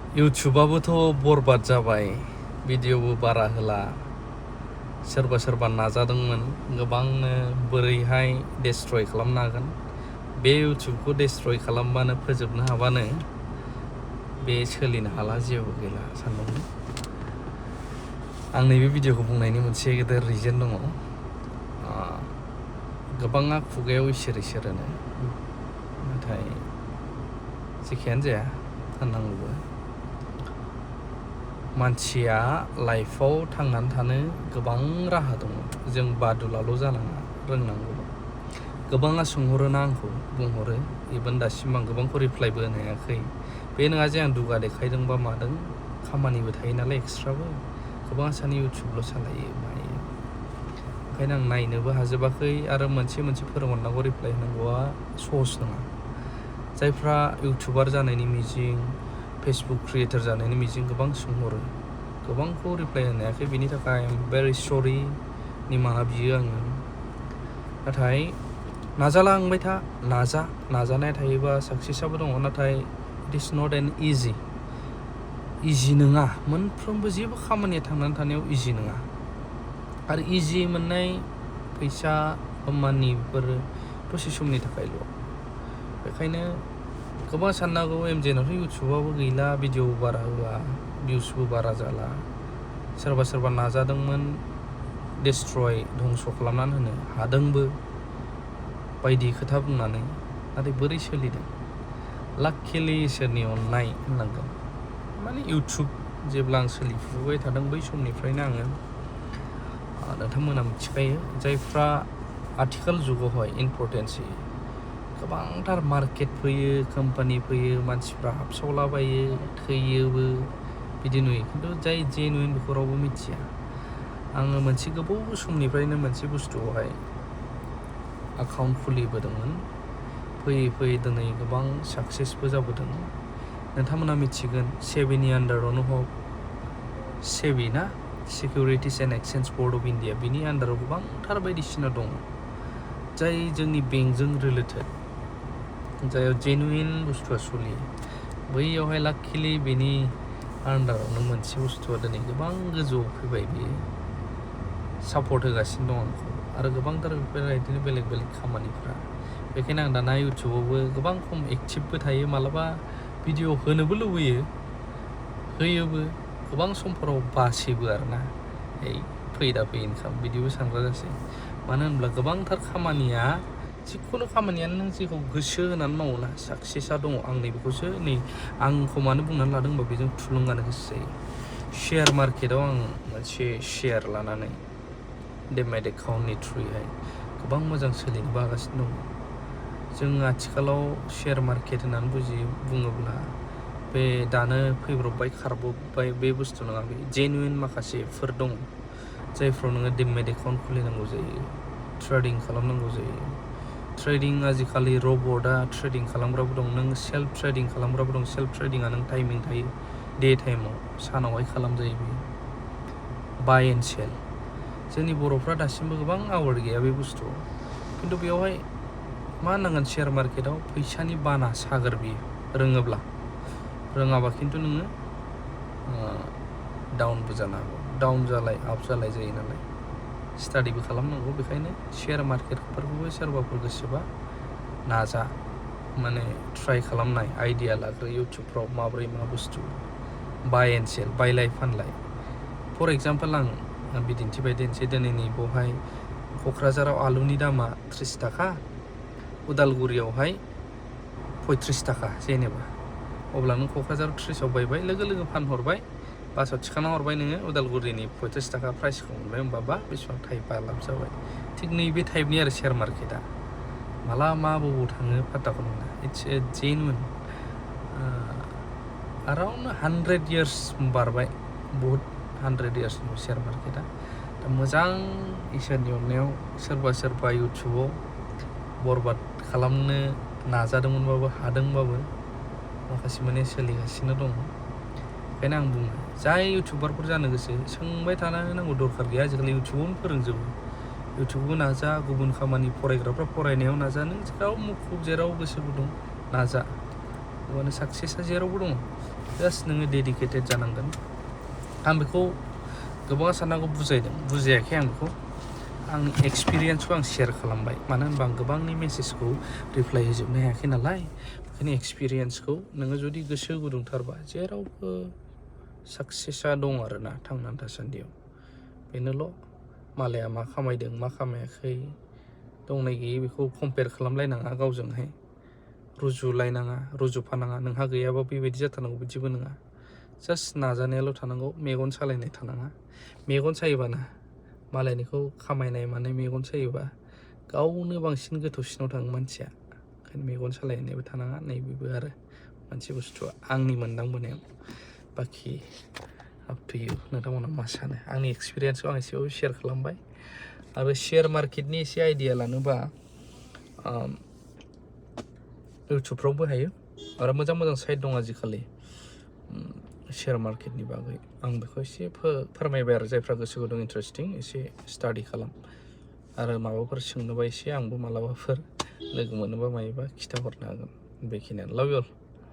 इउटुबाबोथ' बरबाद जाबाय, भिडिअबो बारा होला। सोरबा नाजादोंमोन गोबांनो बोरैहाय डेस्ट्रय खालामनो हागोन, बे इउटुबखौ डेस्ट्रय खालामबानो फोजोबनो हाबानो बे सोलिनो हाला, जेबो गैला सानदोंमोन। आं नैबे भिडिअखौ बुंनायनि मोनसे गेदेर रिजन दङ। गोबाङा खुगायाव इसोर होनो, नाथाय जेखियानो जाया होननांगौबो। मानसिया लाइफआव थांनानै थानो गोबां राहा दङ, जों बादुलाल' जानाङा, रोंनांगौ। गोबाङा सोंहरोना आंखौ, बुंहरो, इभेन दासिम आं गोबांखौ रिप्लाइबो होनो हायाखै। बे नङा जे आं दुगा देखायदों बा मादों, खामानिबो थायो नालाय एक्सट्राबो। गोबां सानै इउटुबल' सालायो मायो, ओंखायनो आं नायनोबो हाजोबाखै। आरो मोनसे फोरोंहरनांगौ, रिप्लाइ होनांगौआ सहस नङा। जायफ्रा इउटुबार जानायनि मिजिं, फेसबुक क्रिएटर जानायनि मिजिं गोबां सोंहरो, गोबांखौ रिप्लाइ होनो हायाखै। बिनि थाखाय आइ एम भेरि सरि, निमाहा बियो आङो। नाथाय नाजालांबाय था, नाजानाया थायोबा साक्सेसआबो दङ। नाथाय इट इज नट एन इजि नङा। मोनफ्रोमबो जेबो खामानिया थांनानै थानायाव इजि नङा। आरो इजि मोननाय फैसा मानि बेफोरो दसे समनि थाखायल'। बेखायनो गोबां साननो हागौ, एमजेनाथ' इउटुबाबो गैला, भिडिअबो बारा होआ, भिउसबो बारा जाला। सोरबा नाजादोंमोन डेस्ट्रय, धंस' खालामनानै होनो हादोंबो बायदि खोथा बुंनानै, नाथाय बोरै सोलिदों? लाकिलि इसोरनि अननाय होननांगोन। माने इउटुब जेब्ला आं सोलिफुबाय थादों, बै समनिफ्रायनो आङो, नोंथांमोना मिथिखायो, जायफ्रा आथिखाल जुगावहाय इम्परटेन्स होयो, गोबांथार मार्केट फैयो, कम्पानि फैयो, मानसिफ्रा हाबसावलाबायो, थैयोबो, बिदि नुयो। खिन्थु जाय जेनुइन बेखौ रावबो मिथिया। आङो मोनसे गोबाव समनिफ्रायनो मोनसे बुस्थुआवहाय एकाउन्ट खुलिबोदोंमोन। फैयै दिनै गोबां साक्सेसबो जाबोदों। नोंथांमोना मिथिगोन, सेबिनि आन्डारावनो हक, सेबि ना, securities and exchange board of India, बिनि आन्डाराव गोबांथार बायदिसिना दङ, जाय जोंनि बेंकजों रिलेटेड, जायाव जेनुइन बुस्थुआ सोलियो। बैयावहाय लाकिलि बेनि आन्डारावनो मोनसे बुस्थुआ दिनै गोबां गोजौआव फैबाय। बियो सापर्ट होगासिनो दं आंखौ, आरो गोबांथार बेफोरबायदिनो बेलेग खामानिफ्रा। बेखायनो आं दाना इउटुबावबो गोबां खम एक्टिभबो थायो। मालाबा भिडिअ होनोबो लुबैयो, होयोबो, गोबां समफोराव बासैबो आरोना, फै इनकाम बिदिबो सानग्रा जासै। मानो होनब्ला गोबांथार खामानिया, जिखुनु खामानियानो नों जेखौ गोसो होनानै मावोना, साक्सेसा दङ। आं नैबेखौसो आंखौ मानो बुंनानै लादों होनबा बेजों थुलुंगानो गोसो जायो। शेयार मार्केटाव आं मोनसे शेयार लानानै डेमेट एकाउन्टनि थ्रुयैहाय गोबां मोजां सोलिनोबो हागासिनो दङ। जों आथिखालाव शेयार मार्केट होननानै बुङोब्ला, बे दानो फैब्रबबाय खारबोबाय बे बुस्थु नङा। बे जेनुइन माखासेफोर दङ, जायफ्राव नोङो डेमेट एकाउन्ट खुलिनांगौ जायो, ट्रेडिं खालामनांगौ जायो। ट्रेडिं आजिखालि रबटआ ट्रेडिं खालामग्राबो दं, नों सेल्फ ट्रेडिं खालामग्राबो दं। सेल्फ ट्रेडिंआ नों टाइमिं थायो, डे टाइमाव, सानावहाय खालामजायो बेयो, बाय एन्ड सेल। जोंनि बर'फ्रा दासिमबो गोबां आवार गैया बे बुस्थुआव। खिन्थु बेवहाय मा होननांगोन, शेयार मार्केटाव फैसानि बाना सागोर बियो, रोङाबा खिन्थु नोङो डाउनबो जानो हागौ। डाउन जालाय आप जालाय जायो नालाय, स्टाडिबो खालामनांगौ। बेखायनो शेयार मार्केटफोरखौबो सोरबाफोर गोसोबा नाजा, माने ट्राइ खालामनाय, आइडिया लाग्रो इउटुबफ्राव माबोरै मा बुस्थु, बाय एन्ड सेल, बायलाय फानलाय। फर एग्जाम्पल आं बिदिन्थि बायदिनोसै, दिनैनि बेवहाय क'क्राझाराव आलुनि दामा 30 थाखा, उदालगुरियावहाय 35 थाखा जेनेबा। अब्ला नों क'क्राझाराव 30आव बायबाय, लोगो फानहरबाय, बासाव थिखांना हरबाय, नोङो उदालगुरिनि 35 थाखा प्राइसखौ मोनबाय। होमबा बेसेबां थाइबा लाब जाबाय। थिग नैबे टाइपनि आरो शेयार मार्केटआ, माला मा बबाव थाङो फात्ताखौ मोना। It's a genuine, around 100 years बारबाय, बहुद 100 years शेयार मार्केटआ। दा मोजां, इसोरनि अननायाव सोरबा इउटुबाव बरबाद खालामनो नाजादोंमोनबाबो, हादोंबाबो, माखासे माने सोलिगासिनो दं। ओंखायनो आं बुङो, जाय इउटुबारफोर जानो गोसो, सोंबाय थानो नांगौ दरखार गैया। आजिखालि इउटुबावनो फोरोंजोबो। इउटुबबो नाजा, गुबुन खामानि फरायग्राफ्रा फरायनायाव नाजा, नों जेराव मुखुब, जेराव गोसो गुदुं नाजा, अब्लानो साक्सेसआ जेरावबो दङ। जास्ट नोङो डेडिकेटेड जानांगोन। आं बेखौ गोबां साननांगौ बुजायदों, बुजायाखै आं बेखौ। आंनि एक्सपिरियेन्सखौ आं शेयार खालामबाय, मानो होनबा आं गोबांनि मेसेजखौ रिप्लाइ होजोबनो हायाखै नालाय। बेखायनो एक्सपिरियेन्सखौ नोङो जुदि गोसो गुदुंथारबा जेरावबो साक्सेसआ दं आरोना थांनानै थासान्दियाव। बेनोल' मालाया मा खामायदों मा खामायाखै दंनाय गैयै बेखौ कम्पेयार खालामलायनाङा गावजोंहाय, रुजुलायनाङा, रुजुफानाङा। नोंहा गैयाबा बेबायदि जाथारनांगौ बिदिबो नङा। जास्ट नाजानायाल' थानांगौ, मेगन सालायनाय थानाङा। मेगन सायोबाना मालायनिखौ खामायनाय मानाय मेगन सायोबा गावनो बांसिन गोथौसिनाव थाङो मानसिया। ओंखायनो मेगन सालायनायबो थानाङा, नैबेबो आरो मोनसे बुस्थुआ आंनि मोनदांबोनायाव। बाखि आप टु इउ, नोंथांमोना मा सानो? आंनि एक्सपिरियेन्सखौ आं एसेबाबो शेयार खालामबाय। आरो शेयार मार्केटनि एसे आइडिया लानोबा इउटुबफ्रावबो हायो, आरो मोजां मोजां साइट दं आजिखालि शेयार मार्केटनि बागै। आं बेखौ एसे फोरमायबाय आरो जायफ्रा गोसो गुदुं इन्टारेस्टिं एसे स्टाडि खालाम। आरो माबाफोर सोंनोबा एसे आंबो मालाबाफोर लोगो मोनोबा मायोबा खिथाहरनो हागोन। बेखिनियानो। लाभ इउ अल।